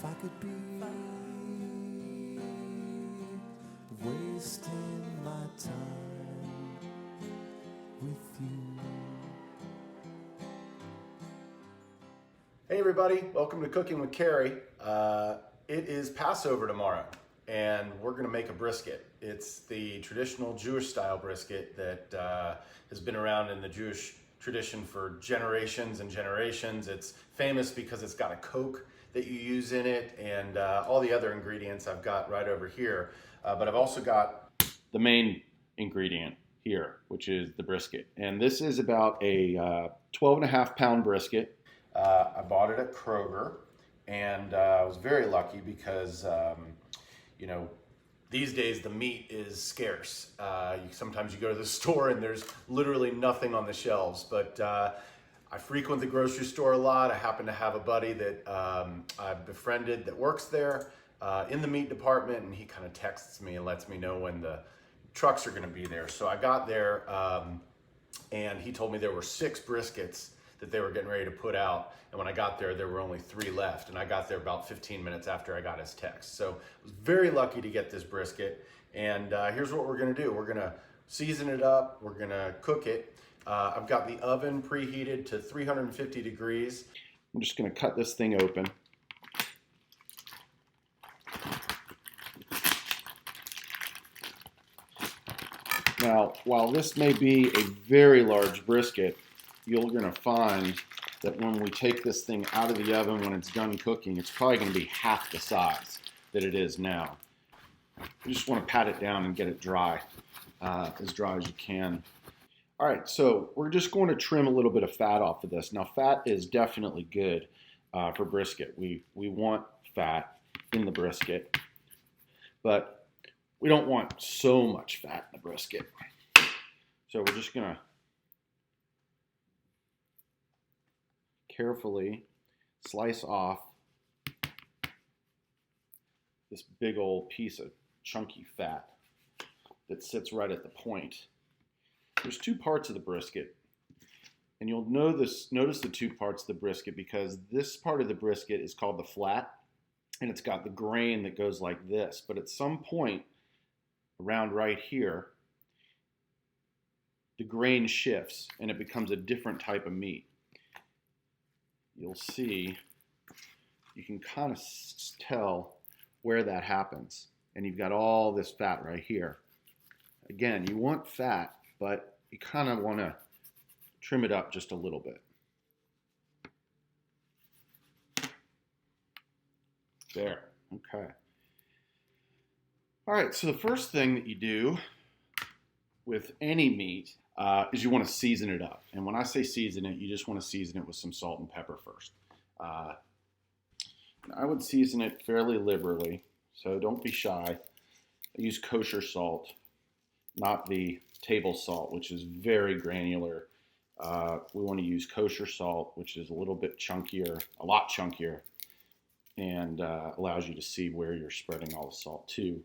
I could be wasting my time with you. Hey everybody, welcome to Cooking with Cary. It is Passover tomorrow, and we're going to make a brisket. It's the traditional Jewish style brisket that has been around in the Jewish tradition for generations and generations. It's famous because it's got a coke that you use in it, and all the other ingredients I've got right over here. But I've also got the main ingredient here, which is the brisket. And this is about a 12.5 pound brisket. I bought it at Kroger, and I was very lucky because, these days the meat is scarce. Sometimes you go to the store and there's literally nothing on the shelves, but I frequent the grocery store a lot. I happen to have a buddy that I've befriended that works there in the meat department, and he kind of texts me and lets me know when the trucks are going to be there. So I got there, and he told me there were 6 briskets that they were getting ready to put out. And when I got there, there were only 3 left. And I got there about 15 minutes after I got his text. So I was very lucky to get this brisket. And here's what we're gonna do. We're gonna season it up. We're gonna cook it. I've got the oven preheated to 350 degrees. I'm just gonna cut this thing open. Now, while this may be a very large brisket, you're going to find that when we take this thing out of the oven, when it's done cooking, it's probably going to be half the size that it is now. You just want to pat it down and get it dry, as dry as you can. All right, so we're just going to trim a little bit of fat off of this. Now, fat is definitely good for brisket. We want fat in the brisket, but we don't want so much fat in the brisket. So we're just going to carefully slice off this big old piece of chunky fat that sits right at the point. There's 2 parts of the brisket, and you'll notice the 2 parts of the brisket because this part of the brisket is called the flat, and it's got the grain that goes like this. But at some point around right here, the grain shifts and it becomes a different type of meat. You'll see, you can kind of tell where that happens. And you've got all this fat right here. Again, you want fat, but you kind of want to trim it up just a little bit. There, okay. All right, so the first thing that you do with any meat is you want to season it up. And when I say season it, you just want to season it with some salt and pepper first. I would season it fairly liberally, so don't be shy. I use kosher salt, not the table salt, which is very granular. We want to use kosher salt, which is a little bit chunkier, a lot chunkier, and allows you to see where you're spreading all the salt to.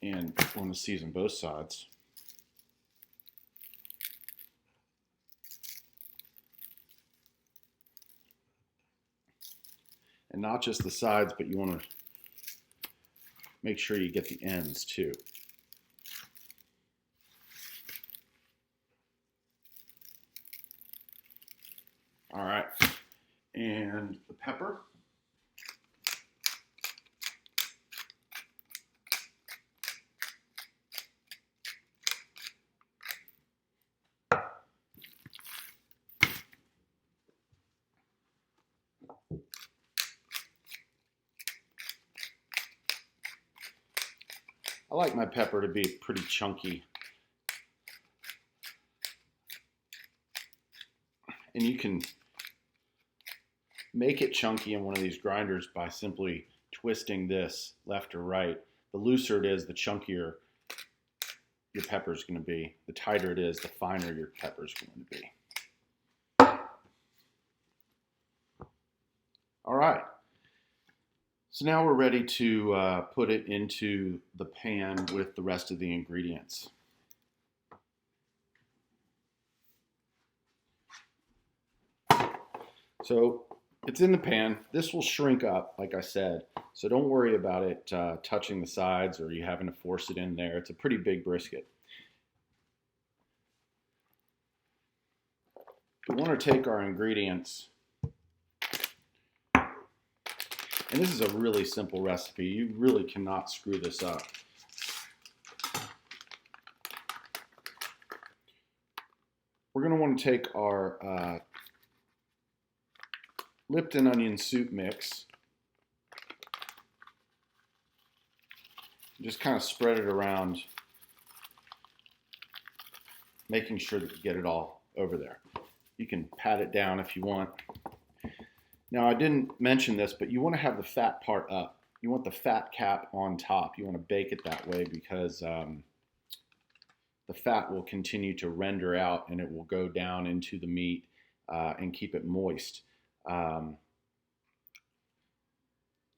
And I want to season both sides. And not just the sides, but you want to make sure you get the ends too. All right, and the pepper. I like my pepper to be pretty chunky. And you can make it chunky in one of these grinders by simply twisting this left or right. The looser it is, the chunkier your pepper is going to be. The tighter it is, the finer your pepper is going to be. All right. So now we're ready to put it into the pan with the rest of the ingredients. So It's in the pan. This will shrink up, like I said, so don't worry about it touching the sides or you having to force it in there. It's a pretty big brisket. We want to take our ingredients, and this is a really simple recipe. You really cannot screw this up. We're going to want to take our Lipton onion soup mix, just kind of spread it around, making sure that you get it all over there. You can pat it down if you want. Now, I didn't mention this, but you want to have the fat part up. You want the fat cap on top. You want to bake it that way because the fat will continue to render out and it will go down into the meat and keep it moist.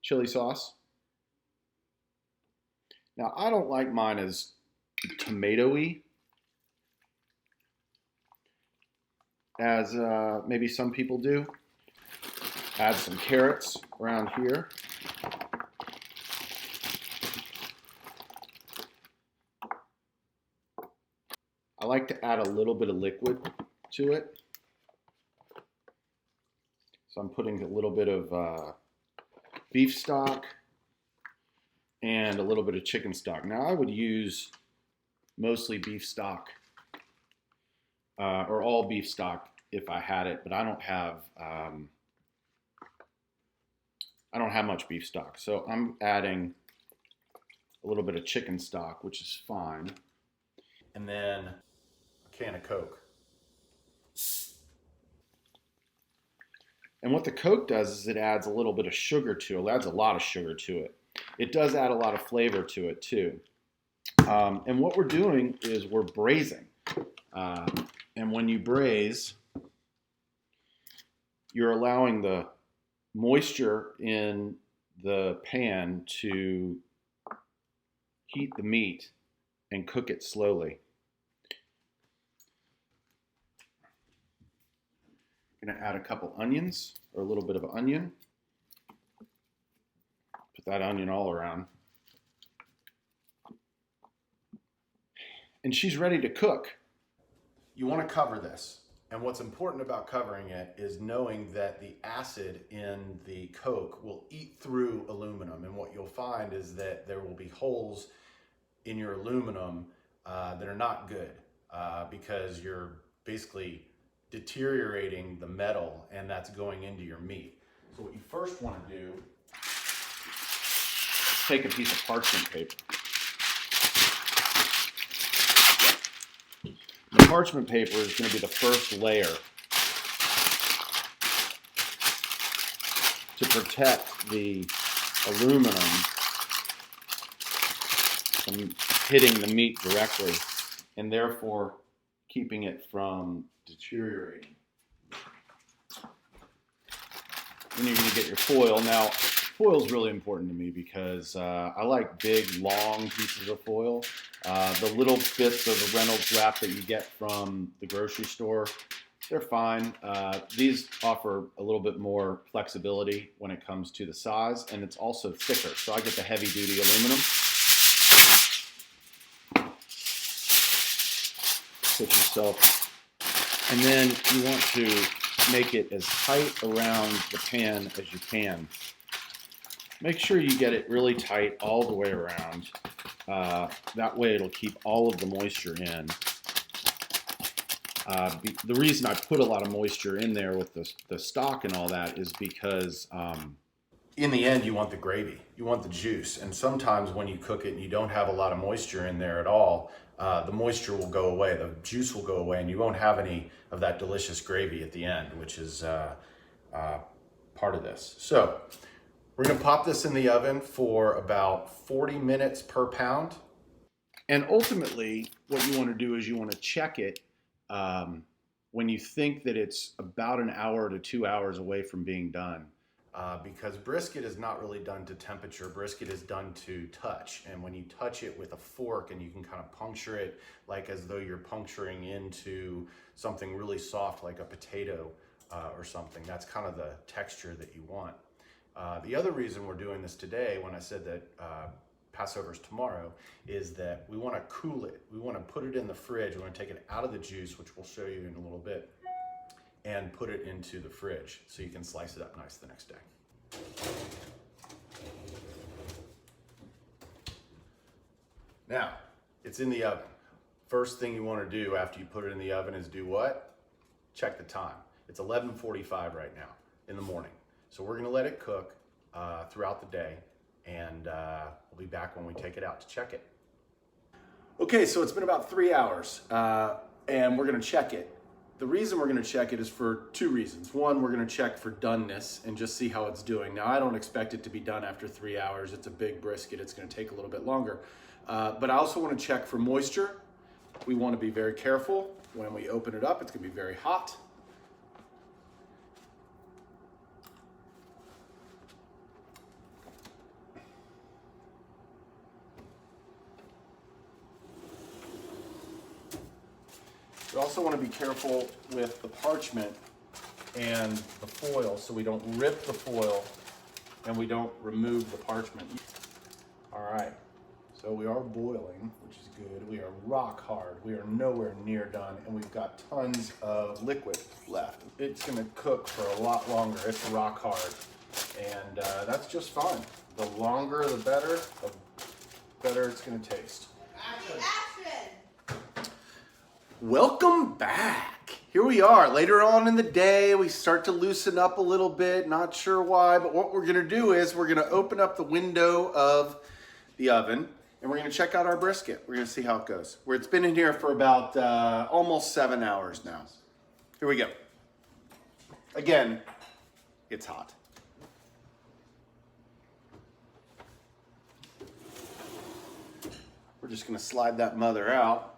Chili sauce. Now, I don't like mine as tomatoey as maybe some people do. Add some carrots around here. I like to add a little bit of liquid to it. So I'm putting a little bit of beef stock and a little bit of chicken stock. Now I would use mostly beef stock or all beef stock if I had it, but I don't have much beef stock. So I'm adding a little bit of chicken stock, which is fine. And then a can of Coke. And what the Coke does is it adds a little bit of sugar to it. It adds a lot of sugar to it. It does add a lot of flavor to it too. And what we're doing is we're braising. And when you braise, you're allowing the moisture in the pan to heat the meat and cook it slowly. I'm going to add a couple onions, or a little bit of onion. Put that onion all around. And she's ready to cook. You want to cover this. And what's important about covering it is knowing that the acid in the Coke will eat through aluminum. And what you'll find is that there will be holes in your aluminum that are not good because you're basically deteriorating the metal and that's going into your meat. So what you first want to do is take a piece of parchment paper. The parchment paper is going to be the first layer to protect the aluminum from hitting the meat directly and therefore keeping it from deteriorating. Then you're going to get your foil. Now, foil is really important to me because I like big, long pieces of foil. The little bits of the Reynolds wrap that you get from the grocery store, they're fine. These offer a little bit more flexibility when it comes to the size, and it's also thicker. So I get the heavy-duty aluminum. Put yourself, and then you want to make it as tight around the pan as you can. Make sure you get it really tight all the way around. That way it'll keep all of the moisture in. The reason I put a lot of moisture in there with the stock and all that is because in the end, you want the gravy, you want the juice. And sometimes when you cook it and you don't have a lot of moisture in there at all, the moisture will go away, the juice will go away, and you won't have any of that delicious gravy at the end, which is part of this. So we're gonna pop this in the oven for about 40 minutes per pound. And ultimately, what you want to do is you want to check it when you think that it's about an hour to 2 hours away from being done. Because brisket is not really done to temperature. Brisket is done to touch. And when you touch it with a fork and you can kind of puncture it like as though you're puncturing into something really soft like a potato, or something. That's kind of the texture that you want. The other reason we're doing this today, when I said that Passover's tomorrow, is that we want to cool it. We want to put it in the fridge. We want to take it out of the juice, which we'll show you in a little bit, and put it into the fridge so you can slice it up nice the next day. Now, it's in the oven. First thing you want to do after you put it in the oven is do what? Check the time. It's 11:45 right now in the morning. So we're going to let it cook throughout the day, and we'll be back when we take it out to check it. Okay, so it's been about 3 hours, and we're going to check it. The reason we're going to check it is for two reasons. One, we're going to check for doneness and just see how it's doing. Now, I don't expect it to be done after 3 hours. It's a big brisket. It's going to take a little bit longer. But I also want to check for moisture. We want to be very careful. When we open it up, it's going to be very hot. We also want to be careful with the parchment and the foil so we don't rip the foil and we don't remove the parchment. All right, so we are boiling, which is good. We are rock hard. We are nowhere near done, and we've got tons of liquid left. It's going to cook for a lot longer. It's rock hard, and that's just fine. The longer, the better it's going to taste. Action! Welcome back. Here we are. Later on in the day, we start to loosen up a little bit. Not sure why, but what we're going to do is we're going to open up the window of the oven, and we're going to check out our brisket. We're going to see how it goes. It's been in here for about almost 7 hours now. Here we go. Again, it's hot. We're just going to slide that mother out.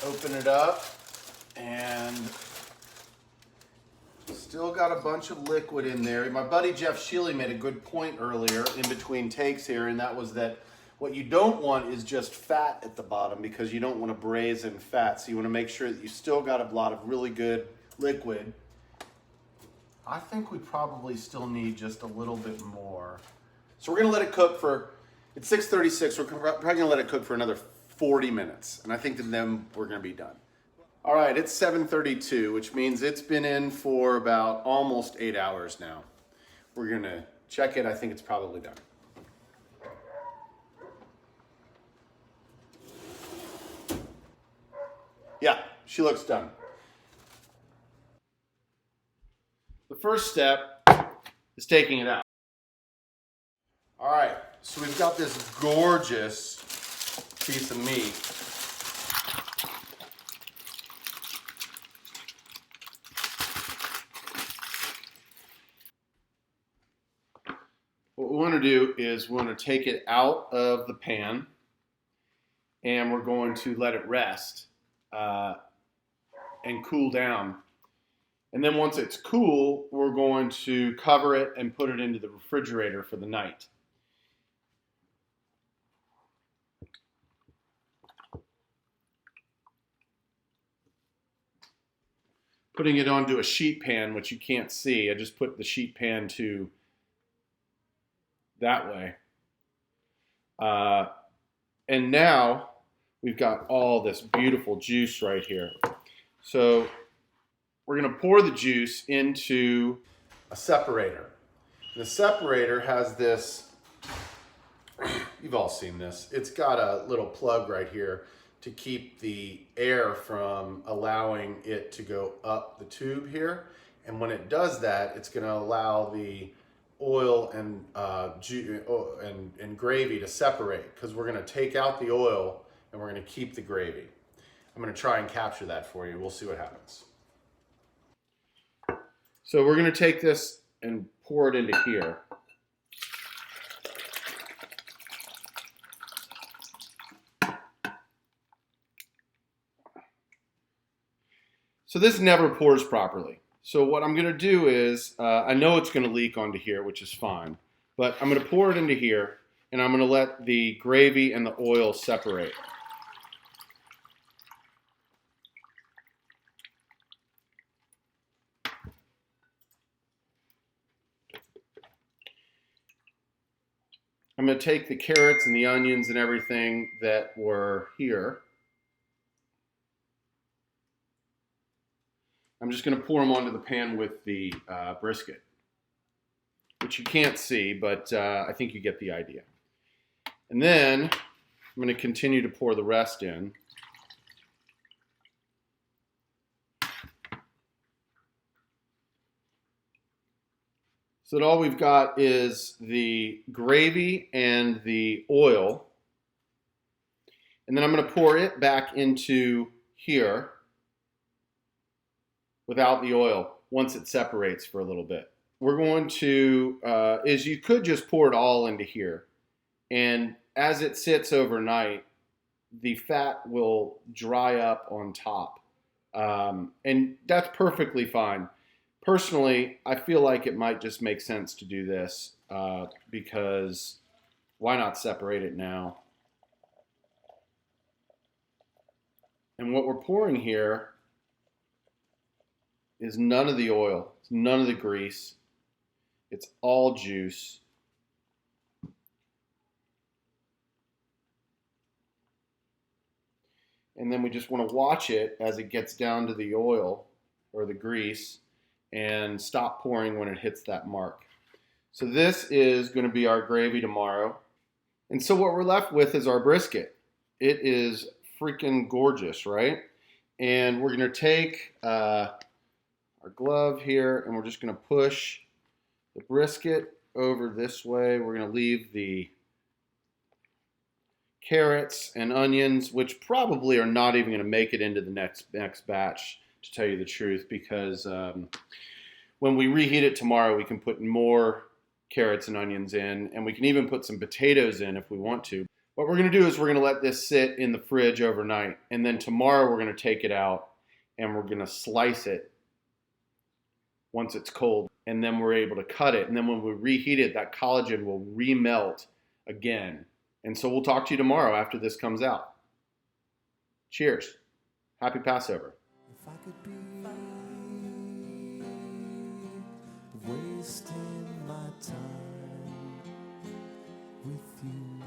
Open it up, and still got a bunch of liquid in there. My buddy Jeff Sheely made a good point earlier in between takes here, and that was that what you don't want is just fat at the bottom, because you don't want to braise in fat. So you want to make sure that you still got a lot of really good liquid. I think we probably still need just a little bit more. So we're going to let it cook for, it's 6:36, we're probably going to let it cook for another 40 minutes, and I think that then we're going to be done. All right, it's 7:32, which means it's been in for about almost 8 hours now. We're going to check it. I think it's probably done. Yeah, she looks done. The first step is taking it out. All right, so we've got this gorgeous piece of meat. What we want to do is we want to take it out of the pan, and we're going to let it rest and cool down. And then once it's cool, we're going to cover it and put it into the refrigerator for the night. Putting it onto a sheet pan, which you can't see. I just put the sheet pan to that way. And now we've got all this beautiful juice right here. So we're going to pour the juice into a separator. The separator has this, you've all seen this. It's got a little plug right here to keep the air from allowing it to go up the tube here. And when it does that, it's going to allow the oil and gravy to separate, because we're going to take out the oil and we're going to keep the gravy. I'm going to try and capture that for you. We'll see what happens. So we're going to take this and pour it into here. So this never pours properly. So what I'm going to do is, I know it's going to leak onto here, which is fine, but I'm going to pour it into here, and I'm going to let the gravy and the oil separate. I'm going to take the carrots and the onions and everything that were here. I'm just going to pour them onto the pan with the brisket, which you can't see, but I think you get the idea. And then I'm going to continue to pour the rest in. So that all we've got is the gravy and the oil. And then I'm going to pour it back into here without the oil once it separates for a little bit. We're going to, you could just pour it all into here. And as it sits overnight, the fat will dry up on top. And that's perfectly fine. Personally, I feel like it might just make sense to do this because why not separate it now? And what we're pouring here is none of the oil, it's none of the grease, it's all juice. And then we just want to watch it as it gets down to the oil or the grease and stop pouring when it hits that mark. So this is going to be our gravy tomorrow. And so what we're left with is our brisket. It is freaking gorgeous, right? And we're going to take our glove here and we're just going to push the brisket over this way. We're going to leave the carrots and onions, which probably are not even going to make it into the next batch, to tell you the truth, because when we reheat it tomorrow, we can put more carrots and onions in, and we can even put some potatoes in if we want to. What we're going to do is we're going to let this sit in the fridge overnight, and then tomorrow we're going to take it out and we're going to slice it once it's cold, and then we're able to cut it, and then when we reheat it, that collagen will remelt again. And so we'll talk to you tomorrow after this comes out. Cheers. Happy Passover. If I could be wasting my time with you.